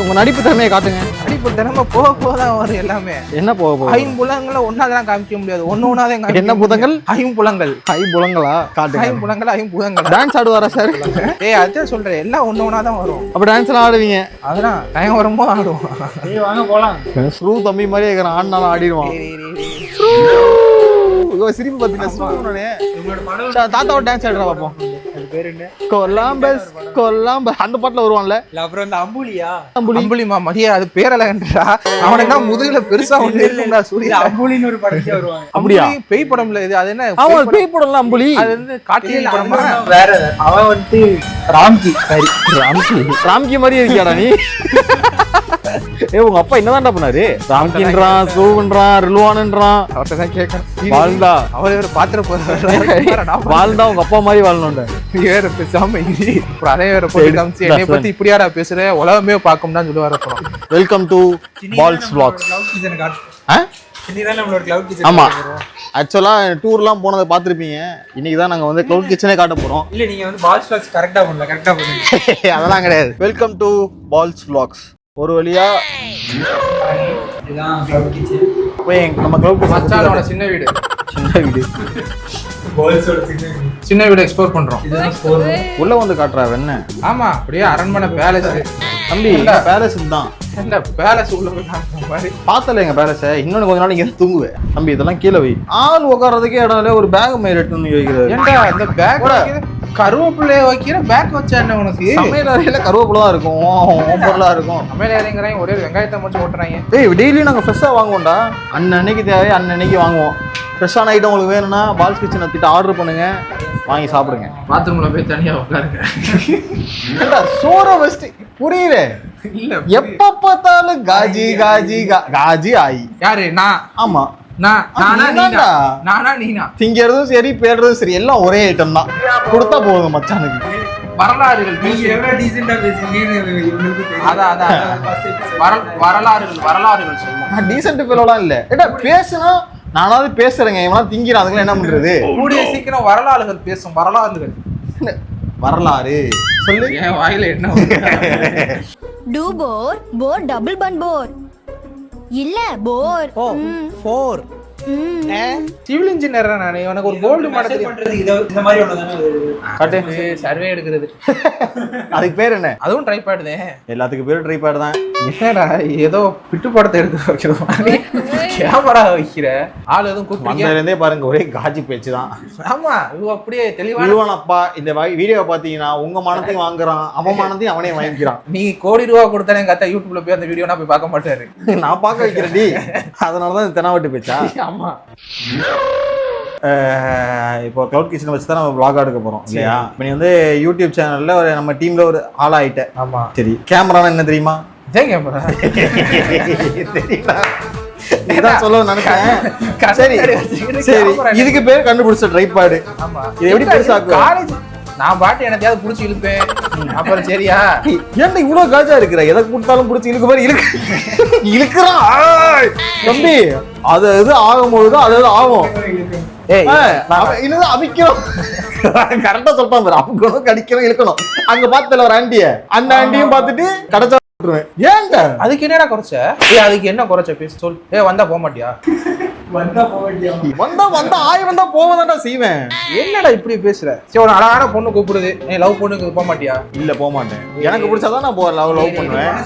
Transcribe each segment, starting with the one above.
உங்க நடிப்பு திறமையை காட்டுங்க. நடிப்பு திறமை போக போக தான் வரும் எல்லாமே. என்ன போக போகுது? ஐம்புலங்களை ஒன்னாதான் காமிக்க முடியாது, ஒன்னொன்னாதான் காமிக்க. என்ன புதங்கள்? ஐம்புலங்கள். ஐம்புலங்களா? காட்டுங்க. ஐம்புலங்கள். டான்ஸ் ஆடுவாரா சார்? அதான் சொல்றேன், எல்லாம் ஒன்னொன்னாதான் வரும். அப்ப டான்ஸ் எல்லாம் ஆடுவீங்க? அதெல்லாம் டைம் வரும்போது ஆடுவோம். வாங்க போலாம். ஸ்ரூ தம்பி மாதிரி இருக்கிற ஆடினாலும் ஆடிடுவான். சிரிப்பு பாத்தீங்கன்னா தாத்தாவோட டான்ஸ் ஆடுறா பாப்போம். கொல்லாம்பஸ் கொல்லாம்பஸ் அந்த பாட்டுல வருவான்ல. அப்புறம் இந்த அம்புலியா அம்புலிமா மதியா, அது பேரலகன்றா. அவனுக்கு தான் முதுகுல பெருசா ஒண்ணு இருக்குடா. சூர்யா அம்புலின்னு ஒரு படத்துல வருவாங்க. அப்படியா? பேய் படம்ல இது. அது என்ன? ஆமா பேய் படம்ல அம்புலி. அது வந்து கார்த்திகேயன் படமா? வேற அவன் வந்து ராம்கி. சரி ராம்கி மாதிரி இருக்கியாடா நீ? உங்க அப்பா என்னதான்டா பண்ணாரு? ராம்கின்றான், சூவன்றான், ரில்வான்ன்றான். அவர்தான் கேட்கணும். வாழ்ந்தா அவர் வேற பாத்திர போறாரு. வாழ்ந்தா உங்க அப்பா மாதிரி வாழணும்டா. வேற பேசாம அப்புறம் அதே வேற போய் காமிச்சு என்னை பத்தி இப்படியாடா பேசுற, உலகமே பார்க்கும்னு சொல்லுவாரு. அப்புறம் வெல்கம் டு பால்ஸ் vlogs. ஆமா, ஆக்சுவலா டூர்லாம் போனதை பார்த்துருப்பீங்க. இன்னைக்கு தான் நாங்க வந்து கிளவுட் கிச்சனே காட்ட போறோம். இல்ல நீங்க வந்து பால்ஸ் vlogs கரெக்டா பண்ணல, கரெக்டா பண்ணுங்க. அதெல்லாம் கிடையாது. வெல்கம் டு பால்ஸ் vlogs. ஒரு வழியா இதுதான் கிளவுட் கிச்சன். போய் நம்ம கிளவுட் மச்சானோட சின்ன வீடு. பால்ஸோட சின்ன வீடு எக்ஸ்ப்ளோர் பண்றோம். இதுதான் ஸ்டோர். உள்ள வந்து காட்டுறா என்ன? ஆமா, அப்படியே அரண்மனை பேலஸ். தம்பி பேலஸ் தான். இல்ல பேலஸ் உள்ள போய் காட்டுற மாதிரி பார்த்தல எங்க பேலஸ. இன்னொன்னு கொஞ்ச நாள் இங்க தூங்குவேன். தம்பி இதெல்லாம் கீழே வை. ஆள் உட்கார்றதுக்கே இடம் இல்ல, ஒரு பேக் மேல எடுத்து வைக்கிறது. ஏன்டா இந்த பேக் கருவேப்பிலைய வைக்கிற பேக் வச்சா என்ன உனக்கு? சமையல் அறையில கருவேப்பிலை தான் இருக்கும், பொருளா இருக்கும். சமையல் அறைங்கிறாங்க, ஒரே வெங்காயத்தை மட்டும் ஓட்டுறாங்க. ஏய் டெய்லி நாங்க ஃப்ரெஷ்ஷா வாங்குவோம்டா. அன்னன்னைக்கு தேவை அன்னன்னைக்கு வாங்குவோம். ஃப்ரெஷ்ஷான ஐட்டம் உங்களுக்கு வேணும்னா பால்ஸ் கிச்சனை கிட்ட ஆர்டர் பண்ணுங்க, வாங்கி சாப்பிடுங்க. பாத்ரூம்ல போய் தனியா உட்காருங்க. சோற வச்சு புரியல. இல்ல எப்ப பார்த்தாலும் காஜி காஜி காஜி ஆயி. யாரு? நான். ஆமா நானா நீனா? திங்கிறதும் சரி பேடுறதும் சரி எல்லாம் ஒரே ஐட்டம் தான். கொடுத்தா போதும் மச்சானுக்கு. வரலாறுகள் நீங்க எவ்வளவு டீசென்ட்டா பேசுறீங்கன்னு இவங்களுக்கு தெரியும். வரலாறுகள் சொல்லுங்க. நான் டீசென்ட் பேரோலாம் இல்ல. ஏடா பேசுனா நானாவது பேசுறேங்க, இவனா திங்கிறான். அதுக்கெல்லாம் என்ன பண்றது? கூடிய சீக்கிரம் வரலாறுகள் பேசும். வரலாறுகள் வரலாறு சொல்லு. என் வாயில என்ன? டூ போர் போர் டபுள் பன் போர் இல்ல போர். ஓ 4 சிவில் இன்ஜினியர். நான் உனக்கு ஒரு கோல்டு மெடல் பண்றது இந்த மாதிரி ஒண்ணுதானே காட்டு. சர்வே எடுக்கிறது. அதுக்கு பேர் என்ன? அதுவும் ட்ரைபேட் தான். எல்லாத்துக்கும் பேரும் ட்ரைபேட் தான். என்னடா ஏதோ பிட்டு படத்தை எடுத்து வைக்கிற மாதிரி கேமரா வைக்கிற ஆள் எதுவும் கூப்பிட்டு பாருங்க, ஒரே காஜி பேச்சு தான். ஆமா, இது அப்படியே தெளிவானப்பா. இந்த வீடியோ பாத்தீங்கன்னா உங்க மானத்தையும் வாங்குறான், அவன் மானத்தையும் அவனே வாங்கிக்கிறான். நீ கோடி ரூபா கொடுத்தானே கத்தா யூடியூப்ல போய் அந்த வீடியோ நான் போய் பார்க்க மாட்டாரு. நான் பார்க்க வைக்கிறேன்டி. அதனாலதான் தெனாவட்டு பேச்சா? ஆமா. இப்போ கிளவுட் கிச்சனை வச்சு தான் நம்ம vlog எடுக்க போறோம் இல்லையா? இப்போ நீ வந்து யூடியூப் சேனல்ல ஒரு நம்ம டீம்ல ஒரு ஆள் ஆயிட்ட. ஆமா சரி, கேமரானா என்ன தெரியுமா? கேமரா தெரியல. இதான் சொல்ல நினைச்சேன். சரி சரி, இதுக்கு பேர் கண்டுபிடிச்ச ட்ரைபாடு. ஆமா, இது எப்படி பெருசாக்கு? காலேஜ் நான் பாட்டு எனத்தையாவது புடிச்சு இழுப்பேன். அப்புறம் சரியா? ஏன்டா இவ்வளவு காஜா இருக்கிற? எதை கொடுத்தாலும் புடிச்சு இழுக்க மாதிரி இழுக்கிறான் தம்பி. அது எது ஆகும்போது அது ஆகும். இன்னும் அவிக்கிறோம். கரெக்டா சொல்றான் பாரு. அமுக்கணும், கடிக்கணும், இழுக்கணும். அங்க பார்த்தல ஒரு ஆண்டிய, அந்த ஆண்டியும் பார்த்துட்டு கடைச்சா ஏன்டா அதுக்கு என்னடா குறைச்ச? அதுக்கு என்ன குறைச்ச பேச சொல். வந்தா போக மாட்டியா? வந்தா போக மாட்டியா? வந்தா ஆய் வந்தா போவதான்டா செய்வேன். என்னடா இப்படி பேசுற? சரி, ஒரு அழகான பொண்ணு கூப்பிடுது, நீ லவ் பொண்ணுக்கு போக மாட்டியா? இல்ல போக மாட்டேன். எனக்கு பிடிச்சாதான் நான் லவ் பண்ணுவேன்.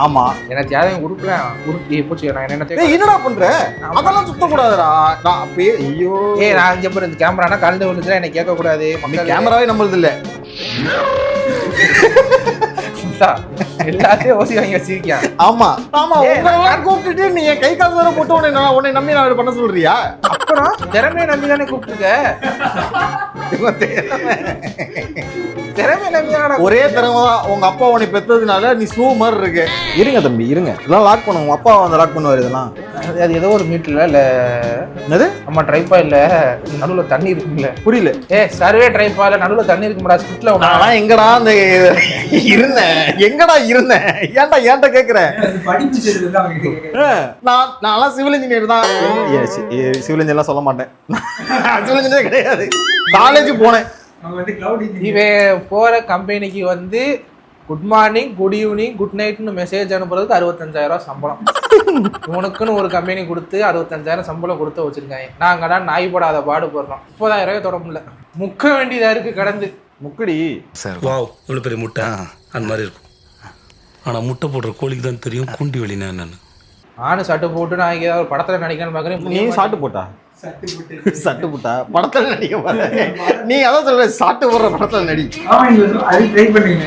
ஆமா, எனக்கு யாரையும் கொடுக்குறேன். குடுக்கி போச்சு. நான் என்ன என்னடா பண்ற? அதெல்லாம் சுத்த கூடாதுடா. நான் அப்பயே ஐயோ நான் அஞ்சு பேர் இந்த கேமரானா கலந்து விழுந்துச்சுன்னா என்ன கேட்க கூடாது. கேமராவே நம்மளது இல்ல. எல்லாத்தையும் ஓசி வாங்கி வச்சிருக்கியா? ஆமா ஆமா, கூப்பிட்டுட்டு நீ கை காசு வேற போட்டு உன்னை நம்பி நான் பண்ண சொல்றியா? அப்புறம் திறமையை நம்பி தானே கூப்பிட்டுருக்க. திறமை நம்பிதான. ஒரே திறமை தான். உங்க அப்பா உன்னை பெற்றதுனால நீ ஷூ மாதிரி இருக்கு. இருங்க தம்பி இருங்க, இதெல்லாம் லாக் பண்ணுங்க. உங்க அப்பா வந்து லாக் பண்ணுவாரு இதெல்லாம். அது ஏதோ ஒரு மீட்டர்ல இல்ல என்னது? நம்ம ட்ரைப்பா இல்ல நடுவுல தண்ணி இருக்குல்ல. புரியல. சர்வே ட்ரைப்பா இல்ல நடுவுல தண்ணி இருக்கும்டா. ஸ்கிட்ல நான் எங்கடா அந்த இருந்தேன்? எங்கடா இருந்தேன்? ஏன்டா கேக்குறேன்? நான் சிவில் இன்ஜினியர் தான். சிவில் இன்ஜினியர் சொல்ல மாட்டேன். சிவில் இன்ஜினியர் கிடையாது. காலேஜ் போனேன். இவன் போற கம்பெனிக்கு வந்து good morning, good evening, good நைட்னு மெசேஜ் அனுப்புறதுக்கு 65,000 சம்பளம். உனக்குன்னு ஒரு கம்பெனி கொடுத்து 65,000 சம்பளம் கொடுத்து வச்சிருக்காங்க. நாங்க தான் நாய் போடாத பாடு போடுறோம். 30,000 தொட முடியல. முக்க வேண்டியதா இருக்கு கடந்து. முக்கடி வாவ் இவ்வளோ பெரிய முட்டை அந்த மாதிரி இருக்கும். ஆனால் முட்டை போடுற கோழிக்கு தான் தெரியும் குண்டி வெளினா என்னன்னு. நானும் சட்டை போட்டு நான் ஏதாவது ஒரு படத்துல நடிக்கணும்னு பாக்குறேன். நீ சாட்டு போட்டா சட்டு போட்டா படத்துல நடிக்க பாரு. நீ அதான் சொல்ற சாட்டு போடுற படத்துல நடி. ஆமா இங்க அது ட்ரை பண்ணுங்க.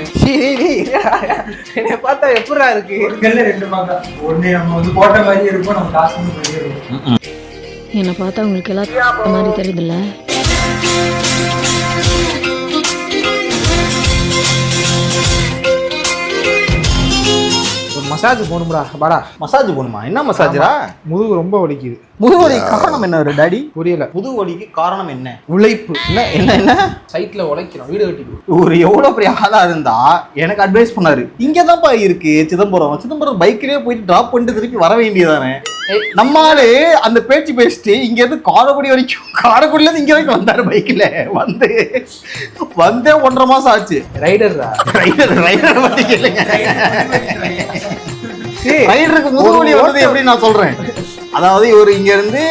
என்னை பார்த்தா எப்படா இருக்கு? ஒரு கல்ல ரெண்டு மாங்கா. ஒண்ணு நம்ம வந்து போட்ட மாதிரி இருக்கும், நம்ம காசு வந்து பண்ணிடுவோம். என்னை பார்த்தா உங்களுக்கு எல்லாம் மாதிரி தெரியுதுல்ல? ஒரு மசாஜ் போகணும்டா பாடா. மசாஜ் போணுமா? என்ன மசாஜ்ரா? முதுகு ரொம்ப வலிக்குது. முதுவலி காரணம் என்ன ஒரு டாடி? புரியல. முதுவலிக்கு காரணம் என்ன? உழைப்பு. என்ன என்ன என்ன சைட்ல உழைக்கிறோம், வீடு கட்டிடுவோம். ஒரு எவ்வளவு பெரிய ஆளா இருந்தா எனக்கு அட்வைஸ் பண்ணாரு, இங்கதான்ப்பா இருக்கு சிதம்பரம் பைக்லயே போயிட்டு டிராப் பண்ணிட்டு திருப்பி வர வேண்டியதானே. நம்மாலே அந்த பேச்சு பேசிட்டு இங்க இருந்து காரைக்குடியில இருந்து இங்க வரைக்கும் வந்தாரு பைக்ல. வந்தே 1.5 மாசம் ஆச்சு. ரைடர்ரா. ரைடர் பத்தி கேளுங்க. ரைடருக்கு முதுவலி வருது எப்படி நான் சொல்றேன். அதாவது இவர் இங்க இருந்து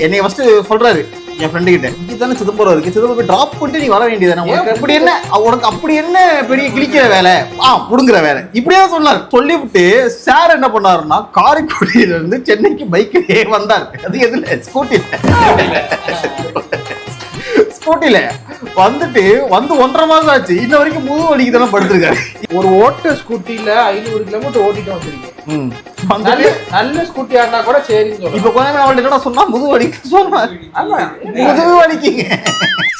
என்னை ஃபர்ஸ்ட் சொல்றாரு என் ஃப்ரெண்டு கிட்ட, இங்கதானே சிதம்பரம் இருக்கு, சிதம்பரம் போய் டிராப் பண்ணிட்டு நீ வர வேண்டியதானே, உனக்கு அப்படி என்ன பெரிய கிழிக்கிற வேலை, புடுங்குற வேலை, இப்படியே சொன்னார். சொல்லிவிட்டு சார் என்ன பண்ணாருன்னா காரைக்குடியில இருந்து சென்னைக்கு பைக்கிலே வந்தார். அது எதுல? ஸ்கூட்டில வந்துட்டு 1.5 மாசம் ஆச்சு. இன்ன வரைக்கும் முதுகு வலிக்கு தானே படுத்திருக்காரு. ஒரு ஓட்ட ஸ்கூட்டில 500 கிலோமீட்டர் ஓட்டிட்டு வந்திருக்கேன். நல்ல ஸ்கூட்டியா இருந்தா கூட சரின்னு சொல்லுங்க. இப்ப கொஞ்ச நேரம் அவள்கிட்ட சொன்னா முதுகு வலிக்கு சொன்னார். முதுகு வலிக்குங்க.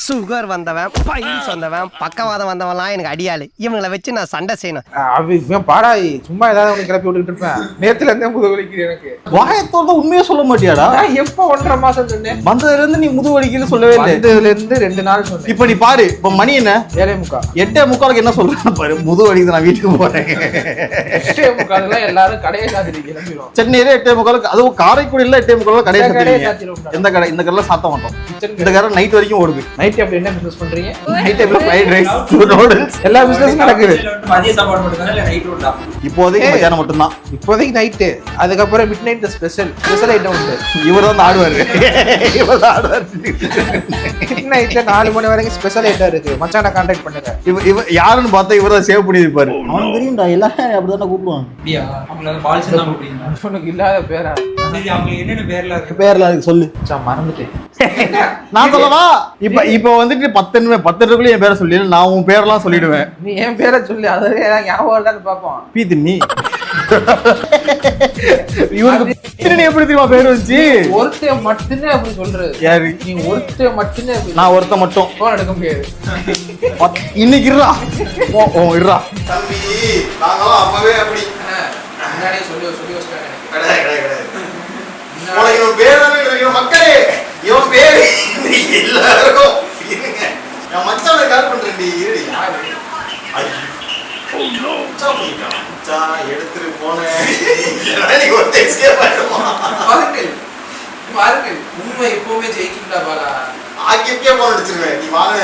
சுகர் வந்தவன், பைல்ஸ் வந்தவன், பக்கவாதம் வந்தவன்லாம் எனக்கு அடியாளு. இவங்களை வச்சு நான் சண்டை செய்யணும். பாடாய் சும்மா ஏதாவது உனக்கு கிளப்பி விட்டுட்டு இருப்பேன். நேத்துல இருந்தே முதுகு வலிக்குது எனக்கு. வாயத்தோட உண்மையா சொல்ல மாட்டியாடா? எப்ப 1.5 மாசம் சொன்னேன். வந்ததுல இருந்து நீ முதுகு வலிக்குன்னு சொல்லவே இல்லை. வந்ததுல இருந்து 2 நாள் சொன்னேன். இப்ப நீ பாரு, இப்ப மணி என்ன? 7:45. என்ன சொல்றேன் பாரு, முதுகு வலிக்குது நான் வீட்டுக்கு போறேன். 8:45 எல்லாரும் கடையை சாத்திட்டு கிளம்பிடும். சென்னையில 8:45, அதுவும் காரைக்குடியில 8:45 கடையை சாத்திடுவீங்க. எந்த கடை? இந்த கடையில சாத்த மாட்டோம். இந்த கடை நைட் வரைக்கும் ஓடுது. நைட் அப்படி என்ன பிசினஸ் பண்றீங்க? நைட் டைம்ல ஃப்ரைட் ரைஸ், நூடுல்ஸ், எல்லா பிசினஸும் நடக்குது. மதிய சாப்பாடு மட்டும் தானே இல்ல நைட் ஓட்டா? இப்போதைக்கு மத்தியானம் மட்டும் தான். இப்போதைக்கு நைட்டு, அதுக்கப்புறம் மிட் நைட் ஸ்பெஷல் ஐட்டம் உண்டு. இவர் தான் ஆடுவாரு. மிட் நைட்ல 4 மணி வரைக்கும் ஸ்பெஷல் ஐட்டம் இருக்கு. மச்சான கான்டாக்ட் பண்ணுங்க. இவர் யாருன்னு பார்த்தா இவர் தான் சேவ் பண்ணிருப்பாரு. அவனுக்கு தெரியும்டா, எல்லாரும் அப்படிதானே கூப்பிடுவாங்க. அப்படியா? அவங்கள பால்ஸ் தான் கூப்பிடுறீங்க. உனக்கு இல்லாத பேரா? சரி, அவங்க என்னென்ன பேர்ல இருக்கு? பேர்ல அதுக்கு சொல்லு. மறந்துட்டேன். நான் சொல்லவா? இப்ப வந்துட்டு 10 என் பேரை சொல்லி நான் உன் பேரெல்லாம் சொல்லிடுவேன். நீ என் பேரை சொல்லி அதே ஞாபகம் இல்லைன்னு பார்ப்போம். பீ தின்னி. இவருக்கு எப்படி தெரியுமா பேர் வச்சு? ஒருத்தைய மட்டும்தான் அப்படி சொல்றது. யாரு? நீ ஒருத்தைய மட்டும்தான். நான் ஒருத்த மட்டும் போன் எடுக்க முடியாது. இன்னைக்கு இருடா. இருடா தம்பி, நாங்களாம் அப்பவே அப்படி முன்னாடியே சொல்லி வச்சுட்டாங்க. இவன் பேர் மக்களே, இவன் பேரு எல்லாரும் என் மச்சான கால் பண்றேன். எடுத்துட்டு போனேன். உண்மை எப்பவுமே ஜெயிக்கிட்டா பாலா. ஆக்கியக்கே போன் அடிச்சிருவேன். நீ வாங்க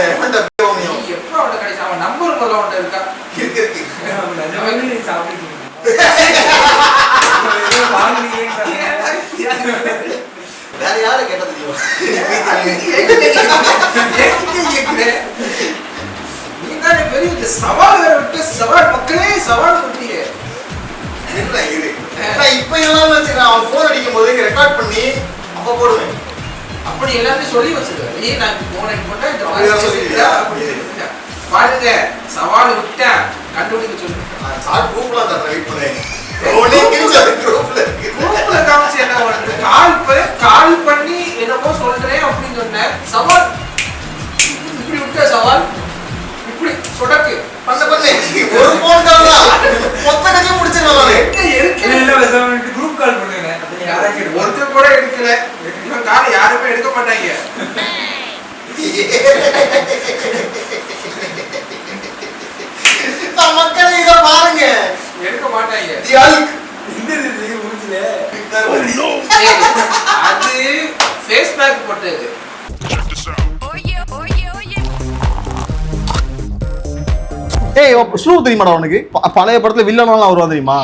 எப்ப அவட கடைசி அவன் நம்பர் முதல்ல அவன்கிட்ட இருக்கா? இருக்கு. சாப்பிட்டு வேற யாரு கேட்ட தெரியும்? பெரிய சவால் விட்டு சவால் மக்களே சவால் விட்டியே. இப்ப எல்லாம் அவன் போன் அடிக்கும் போது ரெக்கார்ட் பண்ணி அப்ப போடுவேன். அப்படி எல்லாத்தையும் சொல்லி வச்சிருக்கேன். நான் போன் அடி போட்டா பாருங்க சவால் விட்டா கண்டுபிடிக்க சொல்லு. சாட் குரூப்ல தான் வெயிட் பண்ணேன். கால் பண்ணி என்னமோ சொல்றேன் அப்படின்னு சொன்னேன். சவால் இப்படி விட்ட சவால் இப்படி சொடக்கு ஒரு போன் கால் தான் மொத்த கதையை முடிச்சிடலாம். குரூப் கால் பண்ணுங்க. ஒருத்தர் கூட எடுக்கல. இவன் கால் யாருமே எடுக்க மாட்டாங்க. மக்களை இதை பாருங்க, எடுக்க மாட்டாங்க. அது ஃபேஸ் பேக் போட்டது. ஏய் ஸ்ரூ தெரியுமாடா உனக்கு பழைய படத்துல வில்லனாலாம் வருவான் தெரியுமா?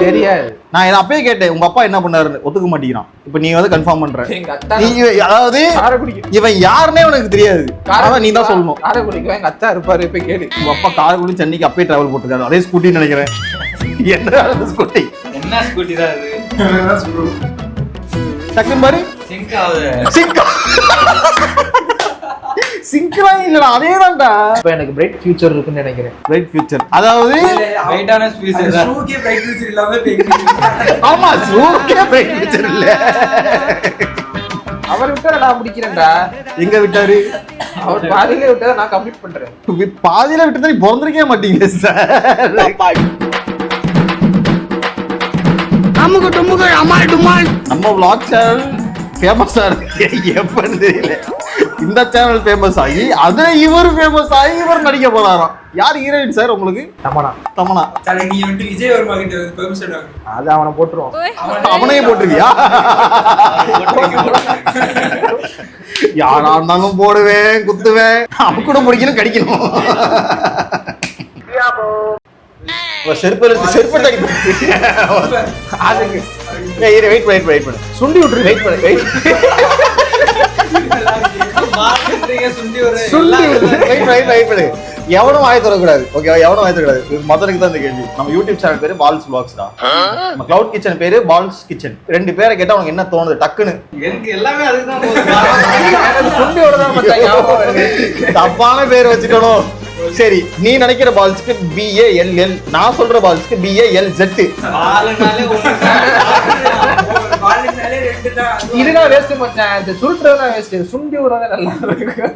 தெரியாது. நான் அப்பயே கேட்டேன் உங்க அப்பா என்ன பண்ணாருன்னு, ஒத்துக்க மாட்டேங்கிறான். இப்ப நீ வந்து கன்ஃபார்ம் பண்ற. எங்க அத்தா நீ அதாவது இவன் யாருன்னே உனக்கு தெரியாது, அதான் நீ தான் சொல்லணும். காரைக்குடிக்கு எங்க அத்தா இருப்பாரு, போய் கேளு. உங்க அப்பா காரைக்குடி சென்னைக்கு அப்பயே டிராவல் போட்டுருக்காரு, அதே ஸ்கூட்டின்னு நினைக்கிறேன். என்ன ஸ்கூட்டி? என்ன ஸ்கூட்டி தான் அது? டக்குன்னு பாரு சிங்க் ஆகுது. சிங்க்ரா இல்லடா, அதேதான்டா. இப்ப எனக்கு பிரைட் ஃபியூச்சர் இருக்குன்னு நினைக்கிறேன். பிரைட் ஃபியூச்சர் அதாவது வெயிட்டான ஸ்பீஸ் தான். ஷூக்கே பிரைட் ஃபியூச்சர் இல்லாம பேக். ஆமா, ஷூக்கே பிரைட் ஃபியூச்சர் இல்ல. அவர் விட்டா நான் முடிக்கிறேன்டா. எங்க விட்டாரு? அவர் பாதியில விட்டா நான் கம்ப்ளீட் பண்றேன். பாதியில விட்டு நீ பிறந்திருக்கே மாட்டீங்க சார். நம்ம vlog சேனல் ஃபேமஸா இருக்கு எப்பன்னு தெரியல. இந்த சேனல் ஃபேமஸ் ஆகி அதுல இவர் ஃபேமஸ் ஆகி இவர் நடிக்க போறாராம். யார் ஹீரோயின் சார் உங்களுக்கு? தமனா. தமனா. நீ வந்து விஜய் வர்மா கிட்ட வந்து பெர்மிஷன் வாங்க. அது அவனை போட்டுருவான். அவனையே போட்டிருக்கியா? யாரா இருந்தாலும் போடுவேன், குத்துவேன். அவன் கூட முடிக்கணும், கடிக்கணும். சுண்டி விட்டுரு. வெயிட் பண்ணு. எவனும் வாய தரக்கூடாது. ஓகேவா? எவனும் வாய தரக்கூடாது. மதனுக்கு தான் இந்த கேள்வி. நம்ம யூடியூப் சேனல் பேரு பால்ஸ் vlogs தான். நம்ம கிளவுட் கிச்சன் பேரு பால்ஸ் கிச்சன். ரெண்டு பேரை கேட்டா உனக்கு என்ன தோணுது டக்குன்னு? எனக்கு எல்லாமே அதுதான் போகுது. சுண்டியோட தான் மச்சான். தப்பான பேர் வச்சுக்கணும். சரி, நீ நினைக்கிற பால்ஸ்க்கு BALL, நான் சொல்ற பால்ஸ்க்கு BALZ. பால்னாலே ஒண்ணு பால்னாலே ரெண்டு தான். இதுதான் வேஸ்ட் மச்சான். இந்த சுருட்டுறதுதான் வேஸ்ட். சுண்டி விடுறதே நல்லா இருக்கு.